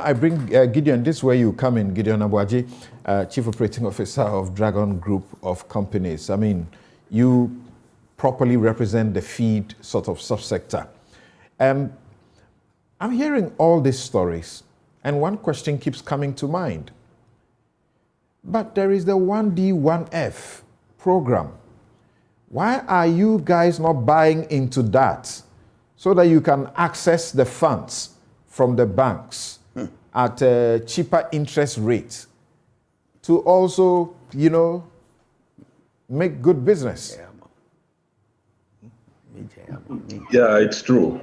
I bring Gideon. This is where you come in, Gideon Aboagye, Chief Operating Officer of Dragon Group of Companies. I mean, you properly represent the feed sort of subsector. I'm hearing all these stories, and one question keeps coming to mind. But there is the 1D, 1F program. Why are you guys not buying into that so that you can access the funds from the banks at a cheaper interest rate to also, make good business? Yeah, it's true.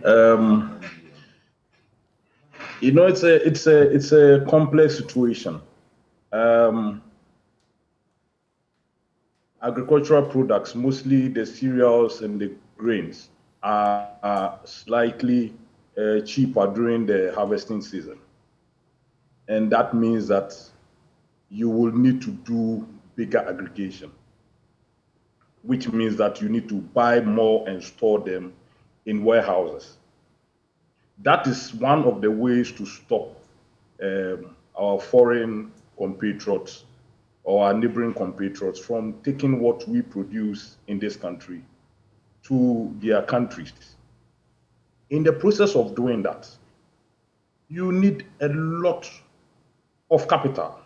It's a complex situation. Agricultural products, mostly the cereals and the grains, are slightly cheaper during the harvesting season. And that means that you will need to do bigger aggregation, which means that you need to buy more and store them in warehouses. That is one of the ways to stop our foreign compatriots or our neighboring compatriots from taking what we produce in this country to their countries. In the process of doing that, you need a lot of capital.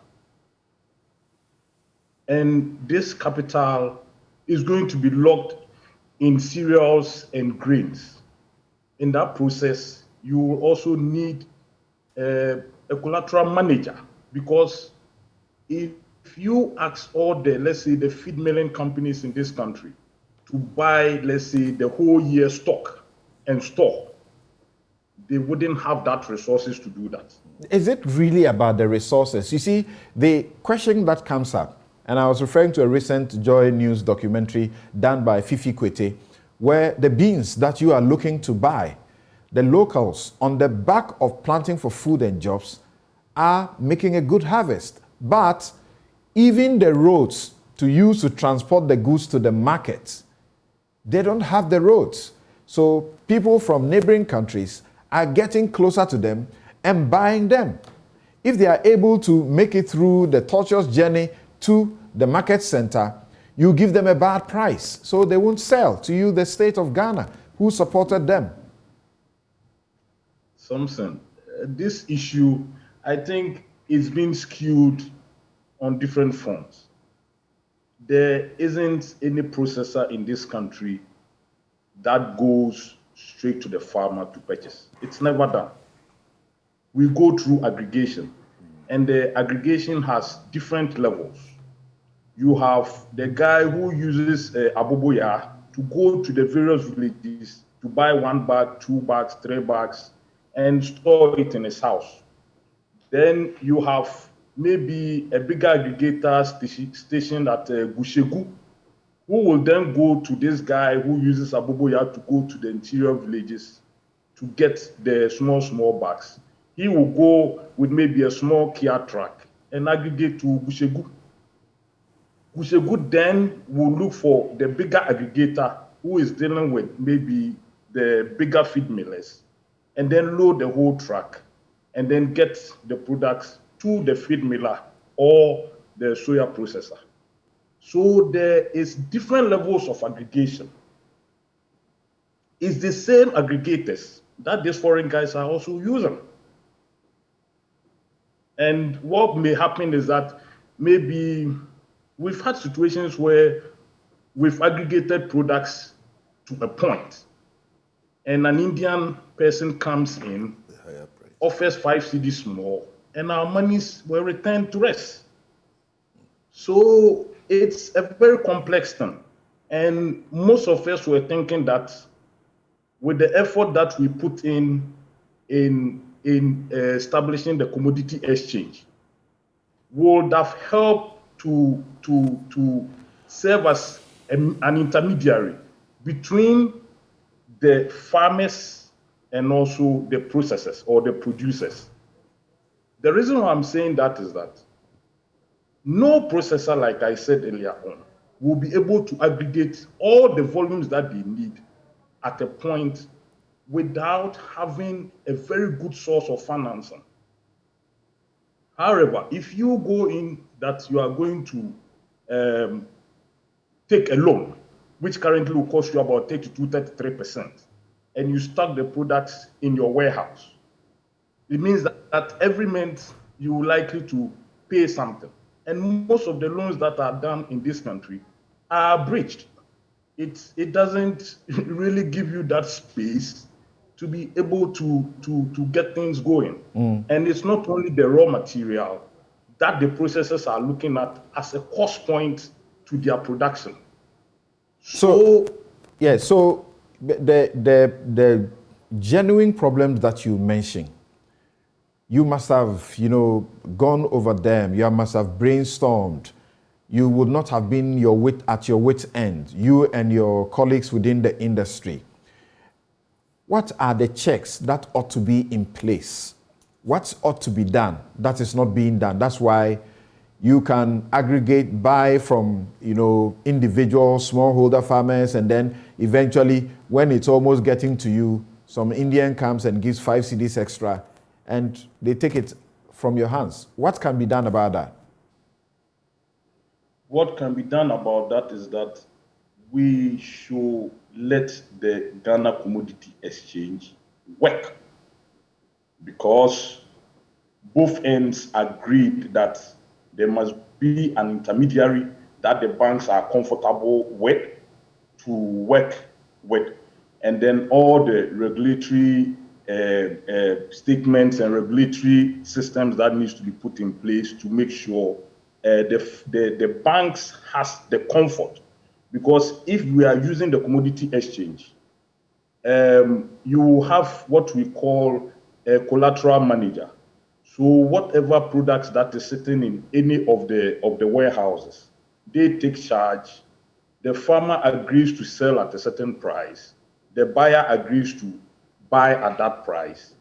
And this capital is going to be locked in cereals and grains. In that process, you will also need a collateral manager, because if you ask all the, let's say, the feed milling companies in this country to buy, let's say, the whole year stock and store, they wouldn't have that resources to do that. Is it really about the resources? You see, the question that comes up, and I was referring to a recent Joy News documentary done by Fifi Kwete, where the beans that you are looking to buy, the locals, on the back of planting for food and jobs, are making a good harvest. But even the roads to use to transport the goods to the market, they don't have the roads. So people from neighboring countries are getting closer to them and buying them. If they are able to make it through the tortuous journey to the market center, you give them a bad price, so they won't sell to you, the state of Ghana, who supported them. Samson, this issue, I think, is being skewed on different fronts. There isn't any processor in this country that goes straight to the farmer to purchase. It's never done. We go through aggregation, and the aggregation has different levels. You have the guy who uses Aboagye to go to the various villages to buy 1 bag, 2 bags, 3 bags, and store it in his house. Then you have maybe a bigger aggregator station at Gushegu, who will then go to this guy who uses Aboagye to go to the interior villages to get the small bags. He will go with maybe a small Kia truck and aggregate to Gushegu. Gushegu then will look for the bigger aggregator who is dealing with maybe the bigger feed millers, and then load the whole truck and then get the products to the feed miller or the soya processor. So there is different levels of aggregation. It's the same aggregators that these foreign guys are also using. And what may happen is that maybe we've had situations where we've aggregated products to a point, and an Indian person comes in, offers 5 cedis more, and our monies were returned to us. So it's a very complex thing. And most of us were thinking that with the effort that we put in establishing the commodity exchange, would have helped to serve as an intermediary between the farmers and also the processors or the producers. The reason why I'm saying that is that no processor, like I said earlier on, will be able to aggregate all the volumes that they need at a point without having a very good source of financing. However, if you go in that you are going to take a loan, which currently will cost you about 32, 33%, and you stock the products in your warehouse, it means that every month you are likely to pay something. And most of the loans that are done in this country are breached. It doesn't really give you that space to be able to get things going. And it's not only the raw material that the processors are looking at as a cost point to their production. So the genuine problems that you mentioned, you must have, gone over them. You must have brainstormed. You would not have been at your wit's end, you and your colleagues within the industry. What are the checks that ought to be in place? What ought to be done that is not being done? That's why you can aggregate, buy from, individual smallholder farmers, and then eventually, when it's almost getting to you, some Indian comes and gives 5 cedis extra, and they take it from your hands. What can be done about that? What can be done about that is that we should let the Ghana Commodity Exchange work, because both ends agreed that there must be an intermediary that the banks are comfortable with to work with, and then all the regulatory statements and regulatory systems that needs to be put in place to make sure the banks has the comfort. Because if we are using the commodity exchange, you have what we call a collateral manager. So whatever products that is sitting in any of the warehouses, they take charge. The farmer agrees to sell at a certain price. The buyer agrees to buy at that price.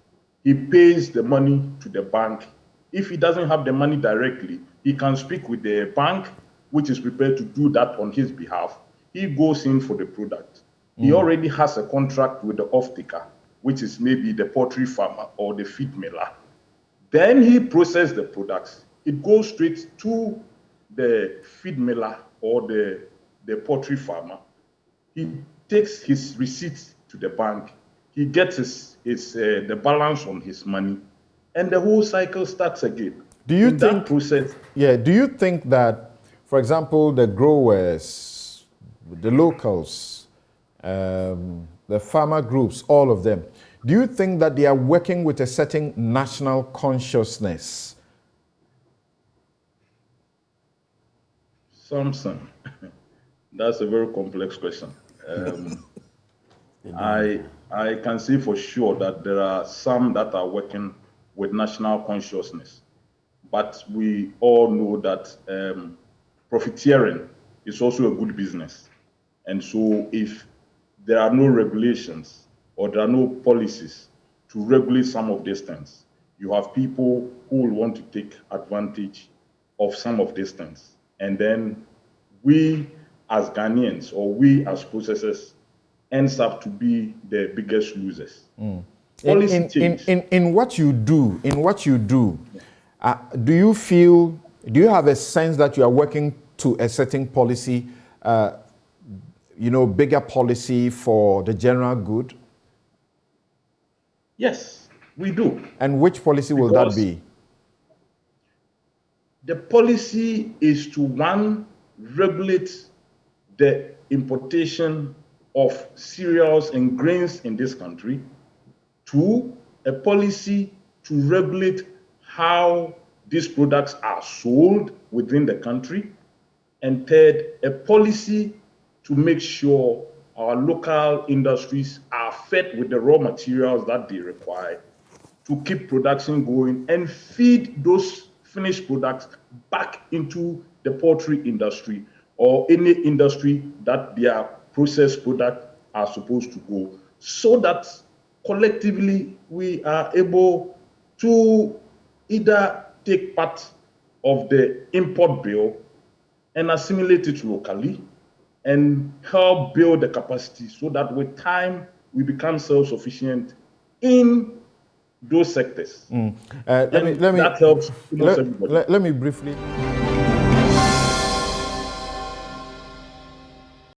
He pays the money to the bank. If he doesn't have the money directly, he can speak with the bank, which is prepared to do that on his behalf. He goes in for the product. He already has a contract with the off-taker, which is maybe the poultry farmer or the feed miller. Then he processes the products. It goes straight to the feed miller or the poultry farmer. He takes his receipts to the bank. He gets the balance on his money, and the whole cycle starts again. Do you think that, for example, the growers, the locals, the farmer groups, all of them, do you think that they are working with a certain national consciousness? Samson, that's a very complex question. I can say for sure that there are some that are working with national consciousness, but we all know that profiteering is also a good business. And so if there are no regulations or there are no policies to regulate some of these things, you have people who will want to take advantage of some of these things. And then we as Ghanaians or we as processors ends up to be the biggest losers. In what you do, do you have a sense that you are working to a certain policy, bigger policy for the general good? Yes, we do. And which policy will that be? The policy is to, one, regulate the importation of cereals and grains in this country. Two, a policy to regulate how these products are sold within the country. And third, a policy to make sure our local industries are fed with the raw materials that they require to keep production going and feed those finished products back into the poultry industry or any industry that their processed products are supposed to go, so that collectively we are able to either take part of the import bill and assimilate it locally and help build the capacity so that with time we become self-sufficient in those sectors. Let me that helps everybody. let me briefly.